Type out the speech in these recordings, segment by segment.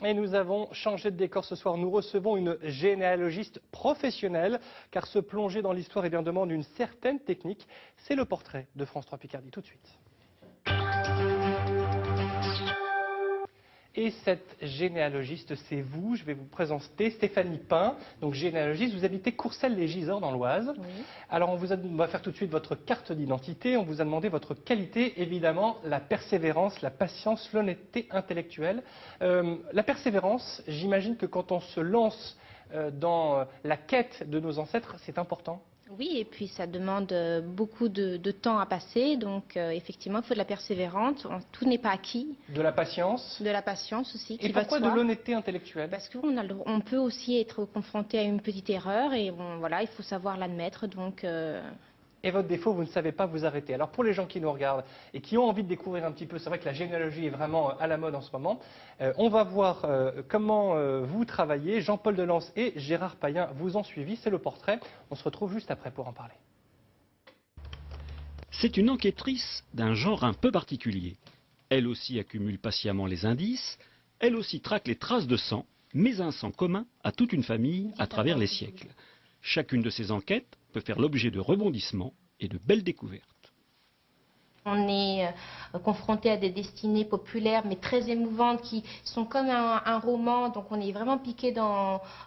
Et nous avons changé de décor ce soir. Nous recevons une généalogiste professionnelle, car se plonger dans l'histoire demande une certaine technique. C'est le portrait de France 3 Picardie tout de suite. Et cette généalogiste, c'est vous. Je vais vous présenter Stéphanie Pain, donc généalogiste. Vous habitez Courcelles-les-Gisors dans l'Oise. Oui. Alors on va faire tout de suite votre carte d'identité. On vous a demandé votre qualité, évidemment, la persévérance, la patience, l'honnêteté intellectuelle. La persévérance, j'imagine que quand on se lance dans la quête de nos ancêtres, c'est important. Oui, et puis ça demande beaucoup de temps à passer, donc effectivement, il faut de la persévérance, tout n'est pas acquis. De la patience. De la patience aussi. Et pourquoi de l'honnêteté intellectuelle? Parce qu'on peut aussi être confronté à une petite erreur et voilà, il faut savoir l'admettre, donc... Et votre défaut, vous ne savez pas vous arrêter. Alors pour les gens qui nous regardent et qui ont envie de découvrir un petit peu, c'est vrai que la généalogie est vraiment à la mode en ce moment, on va voir comment vous travaillez. Jean-Paul Delance et Gérard Payen vous ont suivi, c'est le portrait. On se retrouve juste après pour en parler. C'est une enquêtrice d'un genre un peu particulier. Elle aussi accumule patiemment les indices, elle aussi traque les traces de sang, mais un sang commun à toute une famille à travers les siècles. Chacune de ces enquêtes peut faire l'objet de rebondissements et de belles découvertes. On est confronté à des destinées populaires mais très émouvantes qui sont comme un roman, donc on est vraiment piqué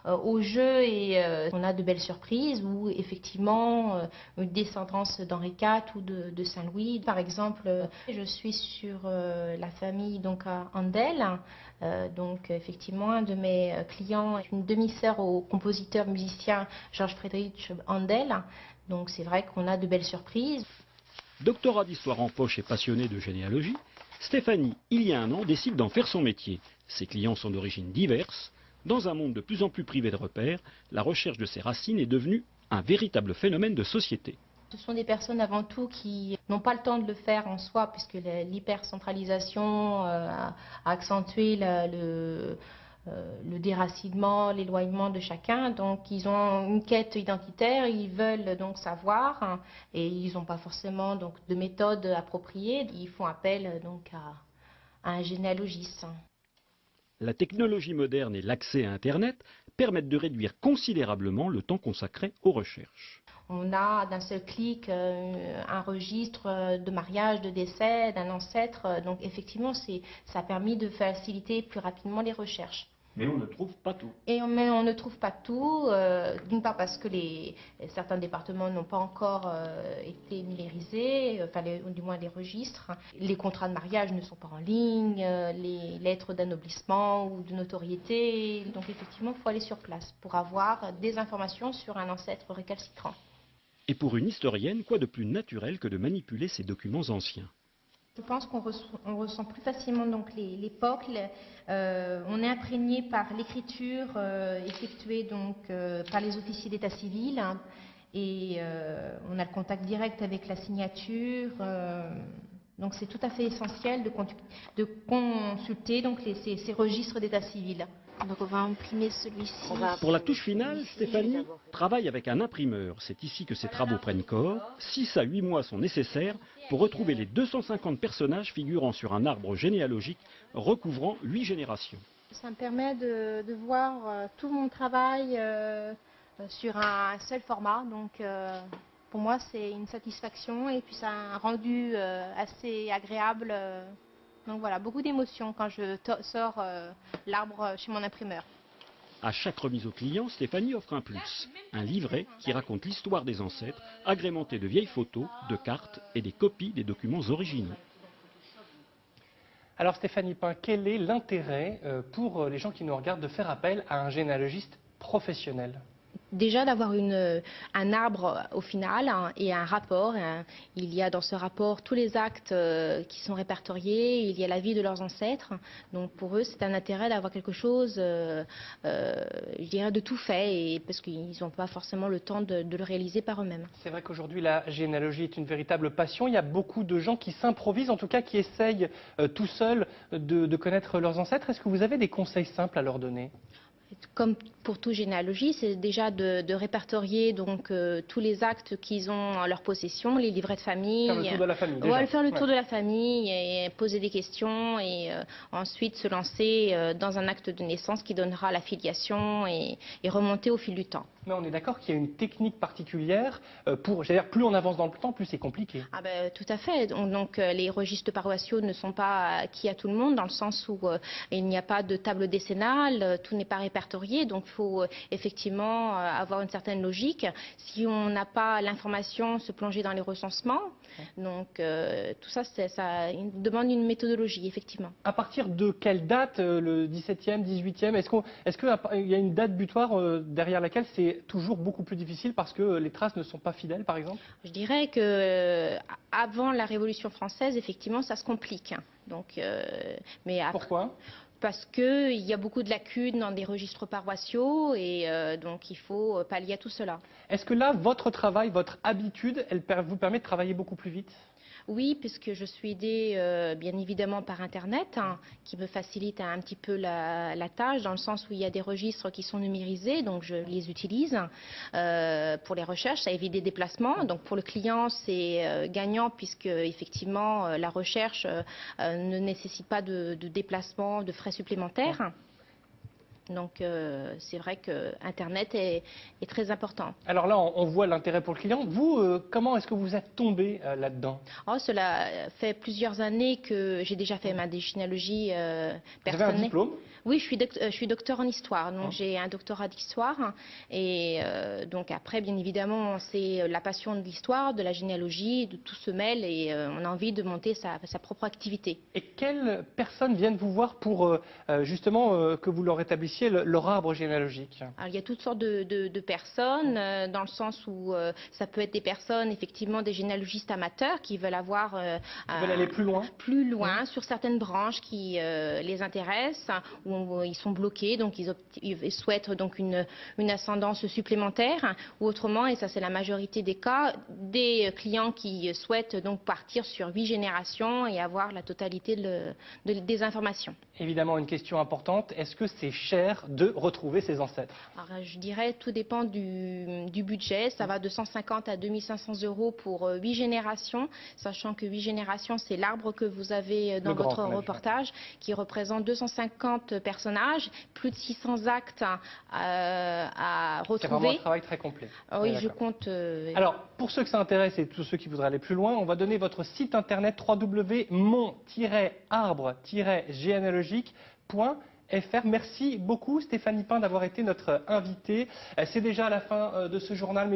au jeu et on a de belles surprises ou effectivement une descendance d'Henri IV ou de Saint-Louis. Par exemple, je suis sur la famille donc à Handel, donc effectivement un de mes clients est une demi-sœur au compositeur musicien Georges Friedrich Handel, donc c'est vrai qu'on a de belles surprises. Doctorat d'histoire en poche et passionnée de généalogie, Stéphanie, il y a un an, décide d'en faire son métier. Ses clients sont d'origines diverses. Dans un monde de plus en plus privé de repères, la recherche de ses racines est devenue un véritable phénomène de société. Ce sont des personnes avant tout qui n'ont pas le temps de le faire en soi, puisque l'hypercentralisation a accentué le déracinement, l'éloignement de chacun, donc ils ont une quête identitaire, ils veulent donc savoir et ils n'ont pas forcément donc de méthode appropriée, ils font appel donc à un généalogiste. La technologie moderne et l'accès à Internet permettent de réduire considérablement le temps consacré aux recherches. On a d'un seul clic un registre de mariage, de décès, d'un ancêtre, donc effectivement ça a permis de faciliter plus rapidement les recherches. Mais on ne trouve pas tout. Mais on ne trouve pas tout, d'une part parce que certains départements n'ont pas encore été numérisés, enfin du moins les registres. Les contrats de mariage ne sont pas en ligne, les lettres d'anoblissement ou de notoriété. Donc effectivement, il faut aller sur place pour avoir des informations sur un ancêtre récalcitrant. Et pour une historienne, quoi de plus naturel que de manipuler ces documents anciens? Je pense qu'on ressent plus facilement donc l'époque. On est imprégné par l'écriture effectuée donc par les officiers d'état civil et on a le contact direct avec la signature. Donc c'est tout à fait essentiel de consulter donc ces registres d'état civil. Donc on va imprimer celui-ci. Pour la touche finale, Stéphanie travaille avec un imprimeur. C'est ici que ses travaux prennent corps. 6 à 8 mois sont nécessaires pour retrouver les 250 personnages figurant sur un arbre généalogique recouvrant 8 générations. Ça me permet de voir tout mon travail sur un seul format. Donc pour moi c'est une satisfaction et puis ça a un rendu assez agréable. Donc voilà, beaucoup d'émotions quand je sors l'arbre chez mon imprimeur. À chaque remise au client, Stéphanie offre un plus, un livret qui raconte l'histoire des ancêtres, agrémenté de vieilles photos, de cartes et des copies des documents originaux. Alors Stéphanie Pain, quel est l'intérêt pour les gens qui nous regardent de faire appel à un généalogiste professionnel? Déjà d'avoir un arbre au final et un rapport. Il y a dans ce rapport tous les actes qui sont répertoriés, il y a la vie de leurs ancêtres. Donc pour eux c'est un intérêt d'avoir quelque chose, je dirais de tout fait, parce qu'ils n'ont pas forcément le temps de le réaliser par eux-mêmes. C'est vrai qu'aujourd'hui la généalogie est une véritable passion. Il y a beaucoup de gens qui s'improvisent, en tout cas qui essayent tout seuls de connaître leurs ancêtres. Est-ce que vous avez des conseils simples à leur donner ? Comme pour toute généalogie, c'est déjà de répertorier donc tous les actes qu'ils ont en leur possession, les livrets de famille. Faire le tour de la famille, déjà. Ouais, faire le tour de la famille et poser des questions et ensuite se lancer dans un acte de naissance qui donnera la filiation et remonter au fil du temps. Mais on est d'accord qu'il y a une technique particulière c'est-à-dire plus on avance dans le temps, plus c'est compliqué. Ah ben, tout à fait. Donc les registres paroissiaux ne sont pas acquis à tout le monde dans le sens où il n'y a pas de table décennale, tout n'est pas répertorié, donc il faut effectivement avoir une certaine logique. Si on n'a pas l'information, se plonger dans les recensements. Donc tout ça, ça demande une méthodologie, effectivement. À partir de quelle date, le 17e, 18e, est-ce qu'il y a une date butoir derrière laquelle c'est toujours beaucoup plus difficile parce que les traces ne sont pas fidèles, par exemple? Je dirais que avant la Révolution française, effectivement, ça se complique. Donc, mais après, pourquoi? Parce qu'il y a beaucoup de lacunes dans des registres paroissiaux et donc il faut pallier à tout cela. Est-ce que là, votre travail, votre habitude, elle vous permet de travailler beaucoup plus vite? Oui, puisque je suis aidée bien évidemment par Internet, qui me facilite un petit peu la tâche, dans le sens où il y a des registres qui sont numérisés, donc je les utilise pour les recherches, ça évite des déplacements. Donc pour le client, c'est gagnant, puisque effectivement la recherche ne nécessite pas de déplacement, de frais supplémentaires. Donc c'est vrai que Internet est très important. Alors là, on voit l'intérêt pour le client. Vous, comment est-ce que vous êtes tombé là-dedans? Cela fait plusieurs années que j'ai déjà fait ma généalogie personnelle. Vous avez un diplôme? Oui, je suis docteur en histoire, donc j'ai un doctorat d'histoire. Et donc après, bien évidemment, c'est la passion de l'histoire, de la généalogie, de tout se mêle et on a envie de monter sa propre activité. Et quelles personnes viennent vous voir pour justement que vous leur établissiez leur arbre généalogique? Alors, il y a toutes sortes de personnes, dans le sens où ça peut être des personnes, effectivement, des généalogistes amateurs qui veulent avoir... Ils veulent aller plus loin? Plus loin, sur certaines branches qui les intéressent, où ils sont bloqués, donc ils souhaitent donc une ascendance supplémentaire, ou autrement, et ça c'est la majorité des cas, des clients qui souhaitent donc partir sur 8 générations et avoir la totalité des informations. Évidemment, une question importante, est-ce que c'est cher de retrouver ses ancêtres? Alors, je dirais tout dépend du budget, ça va de 150 à 2500 € pour 8 générations, sachant que 8 générations c'est l'arbre que vous avez dans votre reportage, qui représente 250 personnages, plus de 600 actes à retrouver. C'est vraiment un travail très complet. Oui, je compte... Alors, pour ceux que ça intéresse et tous ceux qui voudraient aller plus loin, on va donner votre site internet www.mon-arbre-généalogique.fr. Merci beaucoup Stéphanie Pain d'avoir été notre invitée. C'est déjà la fin de ce journal, mais